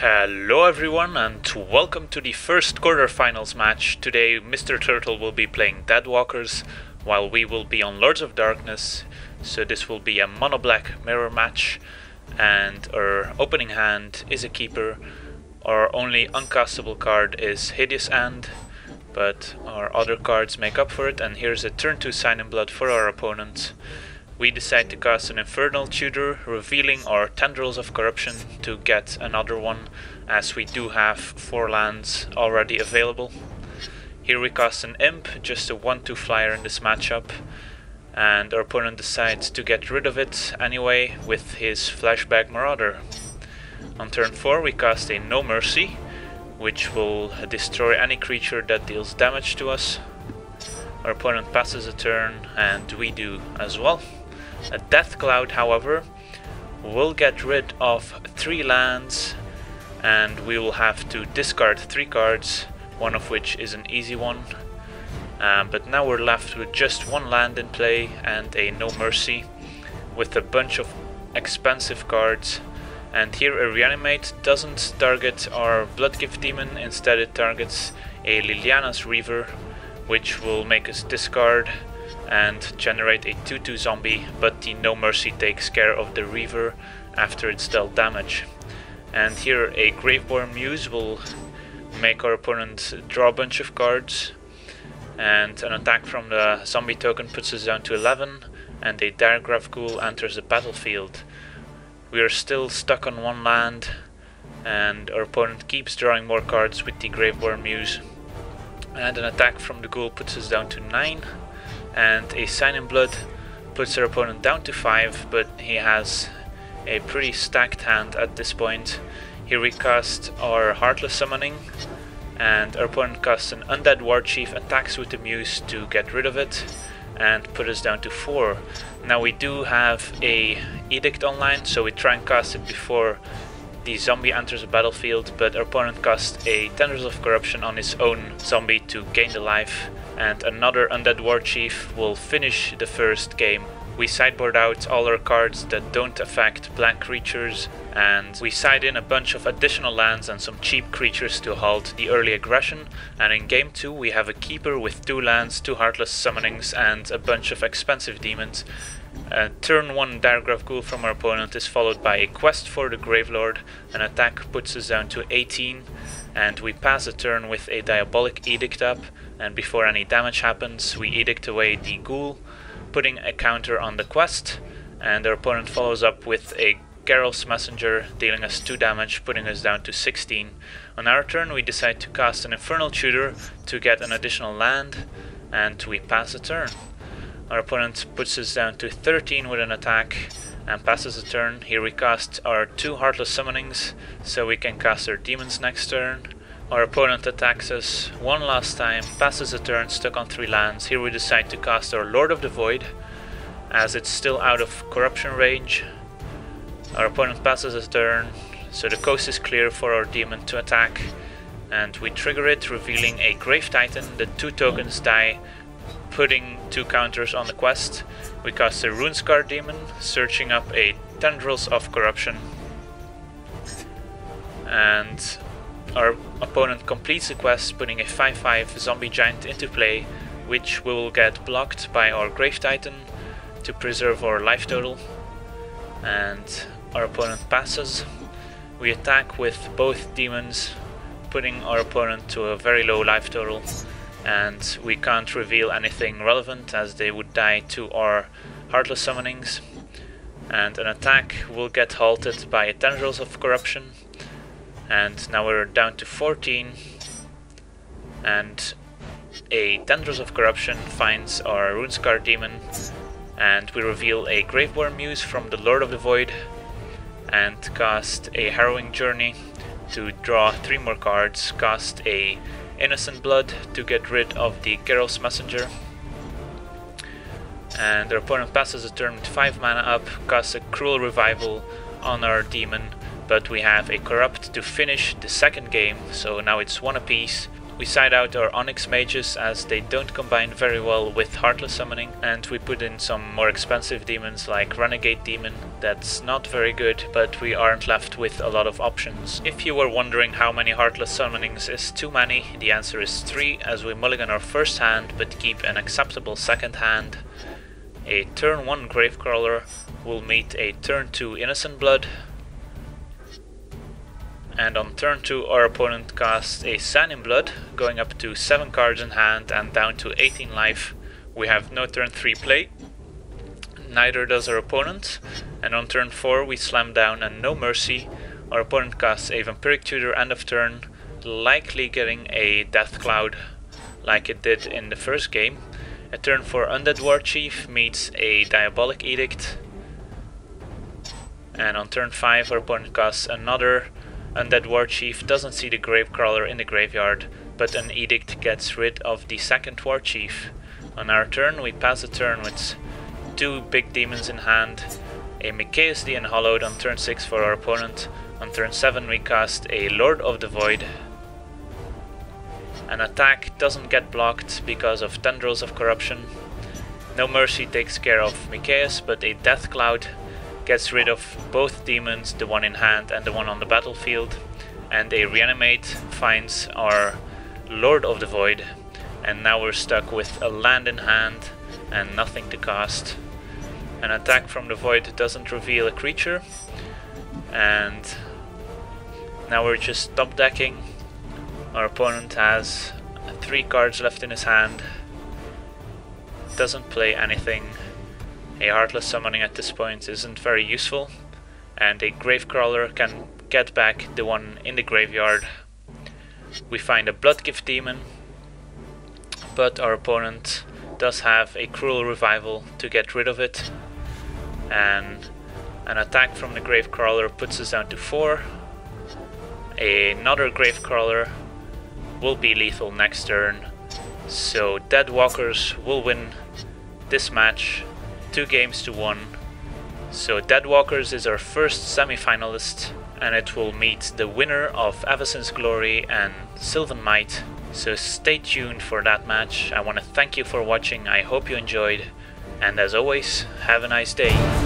Hello everyone and welcome to the first quarterfinals match. Today Mr. Turtle will be playing Deadwalkers while we will be on Lords of Darkness. So this will be a mono black mirror match and our opening hand is a keeper. Our only uncastable card is Hideous End, but our other cards make up for it, and here's a turn 2 Sign in Blood for our opponent. We decide to cast an Infernal Tutor, revealing our Tendrils of Corruption to get another one, as we do have 4 lands already available. Here we cast an Imp, just a 1/2 flyer in this matchup, and our opponent decides to get rid of it anyway with his Flashback Marauder. On turn 4 we cast a No Mercy, which will destroy any creature that deals damage to us. Our opponent passes a turn, and we do as well. A Death Cloud, however, will get rid of 3 lands, and we will have to discard 3 cards, one of which is an easy one. But now we're left with just 1 land in play and a No Mercy, with a bunch of expensive cards. And here a Reanimate doesn't target our Bloodgift Demon, instead it targets a Liliana's Reaver, which will make us discard and generate a 2/2 zombie, but the No Mercy takes care of the Reaver after it's dealt damage. And here a Graveborn Muse will make our opponent draw a bunch of cards, and an attack from the zombie token puts us down to 11, and a Diregraph Ghoul enters the battlefield. We are still stuck on 1 land, and our opponent keeps drawing more cards with the Graveborn Muse. And an attack from the Ghoul puts us down to 9, and a Sign in Blood puts our opponent down to 5, but he has a pretty stacked hand at this point. Here we cast our Heartless Summoning, and our opponent casts an Undead War Chief, attacks with the Muse to get rid of it, and put us down to 4. Now we do have a Edict online, so we try and cast it before the zombie enters the battlefield, but our opponent casts a Tendrils of Corruption on his own zombie to gain the life, and another Undead War Chief will finish the first game. We sideboard out all our cards that don't affect black creatures, and we side in a bunch of additional lands and some cheap creatures to halt the early aggression. And in game 2 we have a keeper with 2 lands, 2 Heartless Summonings and a bunch of expensive demons. Turn 1 Diregraph Ghoul from our opponent is followed by a Quest for the Gravelord. An attack puts us down to 18, and we pass a turn with a Diabolic Edict up, and before any damage happens we edict away the Ghoul, putting a counter on the quest, and our opponent follows up with a Geralt's Messenger, dealing us 2 damage, putting us down to 16. On our turn we decide to cast an Infernal Tutor to get an additional land, and we pass a turn. Our opponent puts us down to 13 with an attack and passes a turn. Here we cast our 2 Heartless Summonings so we can cast our demons next turn. Our opponent attacks us 1 last time, passes a turn, stuck on 3 lands. Here we decide to cast our Lord of the Void, as it's still out of corruption range. Our opponent passes a turn, so the coast is clear for our demon to attack, and we trigger it, revealing a Grave Titan. The 2 tokens die, putting 2 counters on the quest. We cast a Runescar Demon, searching up a Tendrils of Corruption, and our opponent completes the quest, putting a 5/5 Zombie Giant into play, which will get blocked by our Grave Titan to preserve our life total. And our opponent passes. We attack with both demons, putting our opponent to a very low life total, and we can't reveal anything relevant as they would die to our Heartless Summonings. And an attack will get halted by a Tendrils of Corruption, and now we're down to 14, and a Tendrils of Corruption finds our Runescar Demon, and we reveal a Graveborn Muse from the Lord of the Void and cast a Harrowing Journey to draw 3 more cards, cast a Innocent Blood to get rid of the Geralt's Messenger, and our opponent passes a turn with 5 mana up, casts a Cruel Revival on our demon, but we have a Corrupt to finish the second game, so now it's 1 apiece. We side out our Onyx mages as they don't combine very well with Heartless summoning, and we put in some more expensive demons like Renegade Demon. That's not very good, but we aren't left with a lot of options. If you were wondering how many Heartless summonings is too many, the answer is 3, as we mulligan our first hand but keep an acceptable second hand. A turn 1 Gravecrawler will meet a turn 2 Innocent Blood. And on turn 2 our opponent casts a Sand in Blood, going up to 7 cards in hand and down to 18 life. We have no turn 3 play, neither does our opponent, and on turn 4 we slam down and no mercy. Our opponent casts a Vampiric Tutor end of turn, likely getting a Death Cloud like it did in the first game. A turn 4 Undead War Chief meets a Diabolic Edict, and on turn 5 our opponent casts another Undead War Chief. Doesn't see the Gravecrawler in the graveyard, but an Edict gets rid of the second War Chief. On our turn we pass the turn with 2 big demons in hand, a Micaeus the Unhallowed on turn 6 for our opponent. On turn 7 we cast a Lord of the Void. An attack doesn't get blocked because of Tendrils of Corruption. No Mercy takes care of Micaeus, but a Death Cloud gets rid of both demons, the one in hand and the one on the battlefield, and a Reanimate finds our Lord of the Void, and now we're stuck with a land in hand and nothing to cast. An attack from the Void doesn't reveal a creature, and now we're just top decking. Our opponent has 3 cards left in his hand, doesn't play anything. A Heartless summoning at this point isn't very useful, and a Gravecrawler can get back the one in the graveyard. We find a Bloodgift Demon, but our opponent does have a Cruel Revival to get rid of it, and an attack from the Gravecrawler puts us down to 4. Another Gravecrawler will be lethal next turn, so Deadwalkers will win this match 2-1. So Deadwalkers is our first semi-finalist, and it will meet the winner of Avacyn's Glory and Sylvan Might. So stay tuned for that match. I want to thank you for watching, I hope you enjoyed, and as always, have a nice day.